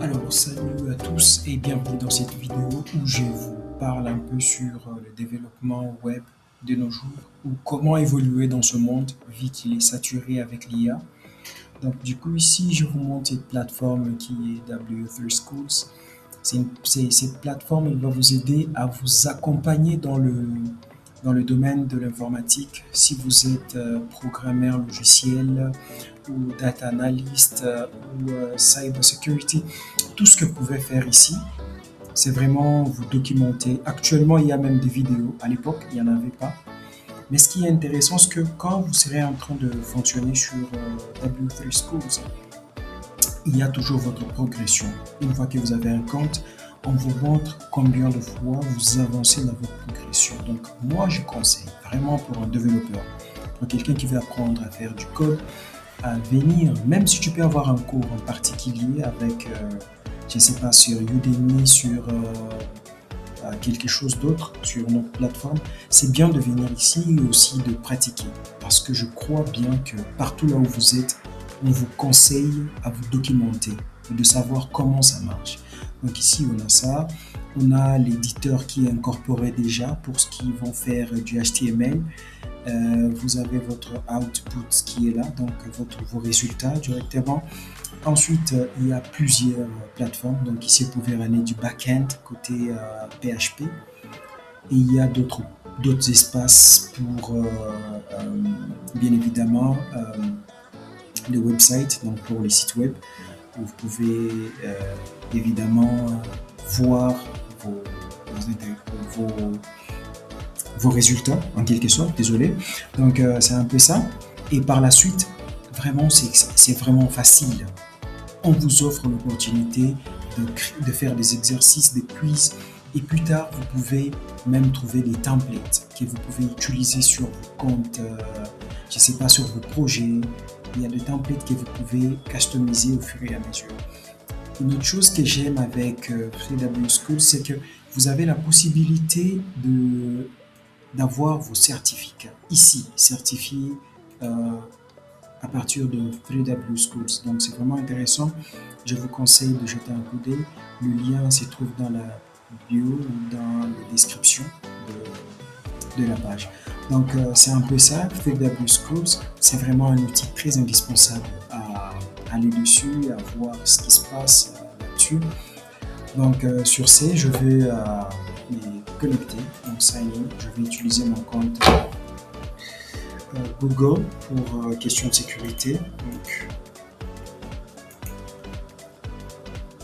Alors, salut à tous et bienvenue dans cette vidéo où je vous parle un peu sur le développement web de nos jours ou comment évoluer dans ce monde vu qu'il est saturé avec l'IA. Donc, du coup, ici, je vous montre cette plateforme qui est W3 Schools. Cette plateforme, elle va vous aider à vous accompagner dans le domaine de l'informatique. Si vous êtes programmeur logiciel ou data analyst ou cyber security, tout ce que vous pouvez faire ici, c'est vraiment vous documenter. Actuellement, il y a même des vidéos. À l'époque, il n'y en avait pas. Mais ce qui est intéressant, c'est que quand vous serez en train de fonctionner sur W3 Schools, il y a toujours votre progression. Une fois que vous avez un compte, on vous montre combien de fois vous avancez dans votre progression. Donc, moi, je conseille vraiment pour un développeur, pour quelqu'un qui veut apprendre à faire du code, à venir, même si tu peux avoir un cours en particulier avec, je ne sais pas, sur Udemy, sur quelque chose d'autre, sur notre plateforme, c'est bien de venir ici et aussi de pratiquer. Parce que je crois bien que partout là où vous êtes, on vous conseille à vous documenter et de savoir comment ça marche. Donc ici, on a ça. On a l'éditeur qui est incorporé déjà pour ce qui vont faire du HTML. Vous avez votre output qui est là, donc vos résultats directement. Ensuite, il y a plusieurs plateformes. Donc ici, vous pouvez aller du back-end côté PHP. Et il y a d'autres espaces pour, bien évidemment, les websites, donc pour les sites web, où vous pouvez évidemment voir vos, vos, vos résultats, en quelque sorte, désolé. Donc, c'est un peu ça. Et par la suite, vraiment, c'est vraiment facile. On vous offre l'opportunité de faire des exercices, des quiz. Et plus tard, vous pouvez même trouver des templates que vous pouvez utiliser sur vos comptes, je ne sais pas, sur vos projets. Il y a des templates que vous pouvez customiser au fur et à mesure. Une autre chose que j'aime avec FreeW School, c'est que vous avez la possibilité d'avoir vos certificats. Ici, certifiés à partir de FreeW Schools. Donc c'est vraiment intéressant. Je vous conseille de jeter un coup d'œil. Le lien se trouve dans la bio ou dans la description de la page. Donc c'est un peu ça. FreeW Schools, c'est vraiment un outil très indispensable à aller dessus, à voir ce qui se passe là-dessus. Donc sur ce, je vais me connecter, donc sign in. Je vais utiliser mon compte Google pour questions de sécurité. Donc,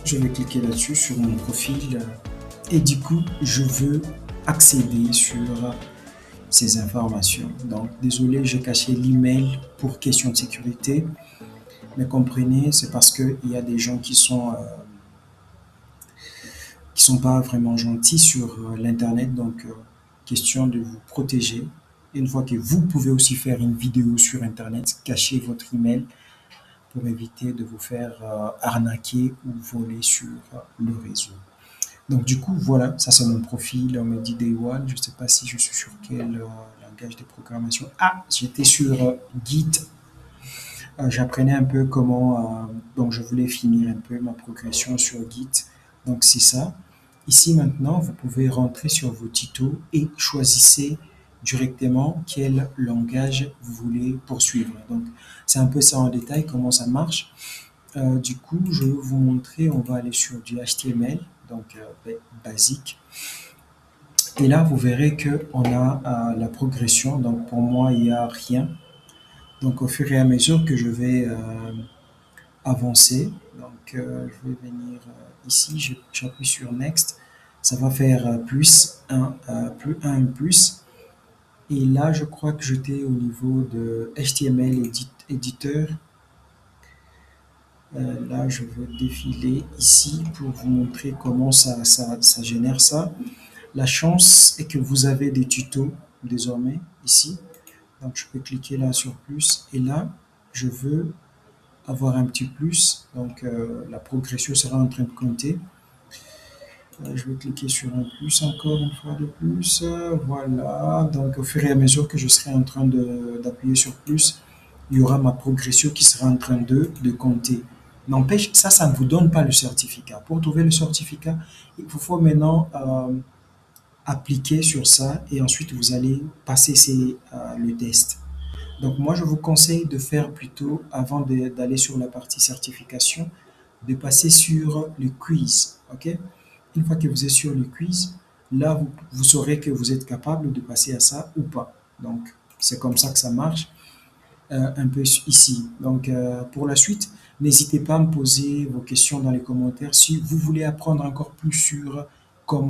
je vais cliquer là-dessus sur mon profil et du coup, je veux accéder sur ces informations. Donc, désolé, j'ai caché l'email pour questions de sécurité, mais comprenez, c'est parce qu'il y a des gens qui sont pas vraiment gentils sur l'internet, donc question de vous protéger. Une fois que vous pouvez aussi faire une vidéo sur internet, cacher votre email pour éviter de vous faire arnaquer ou voler sur le réseau. Donc du coup, voilà, ça c'est mon profil, on me dit Day One, je ne sais pas si je suis sur quel langage de programmation. Ah, j'étais sur Git, j'apprenais un peu comment, donc je voulais finir un peu ma progression sur Git, donc c'est ça. Ici maintenant, vous pouvez rentrer sur vos tutos et choisissez directement quel langage vous voulez poursuivre. Donc, c'est un peu ça en détail, comment ça marche. Du coup, je vais vous montrer, on va aller sur du HTML, donc basique. Et là, vous verrez qu'on a la progression. Donc, pour moi, il n'y a rien. Donc, au fur et à mesure que je vais avancer, donc je vais venir ici, j'appuie sur Next. Ça va faire plus 1, plus. Et là, je crois que j'étais au niveau de HTML éditeur. Là, je vais défiler ici pour vous montrer comment ça génère ça. La chance est que vous avez des tutos désormais ici. Donc, je peux cliquer là sur plus. Et là, je veux avoir un petit plus. Donc, la progression sera en train de compter. Je vais cliquer sur un plus encore une fois de plus. Voilà. Donc, au fur et à mesure que je serai en train d'appuyer sur plus, il y aura ma progression qui sera en train de compter. N'empêche, ça ne vous donne pas le certificat. Pour trouver le certificat, il vous faut maintenant appliquer sur ça et ensuite vous allez passer le test. Donc moi, je vous conseille de faire plutôt, avant d'aller sur la partie certification, de passer sur le quiz. Ok? Une fois que vous êtes sur le quiz, là, vous saurez que vous êtes capable de passer à ça ou pas. Donc, c'est comme ça que ça marche un peu ici. Donc, pour la suite, n'hésitez pas à me poser vos questions dans les commentaires si vous voulez apprendre encore plus sur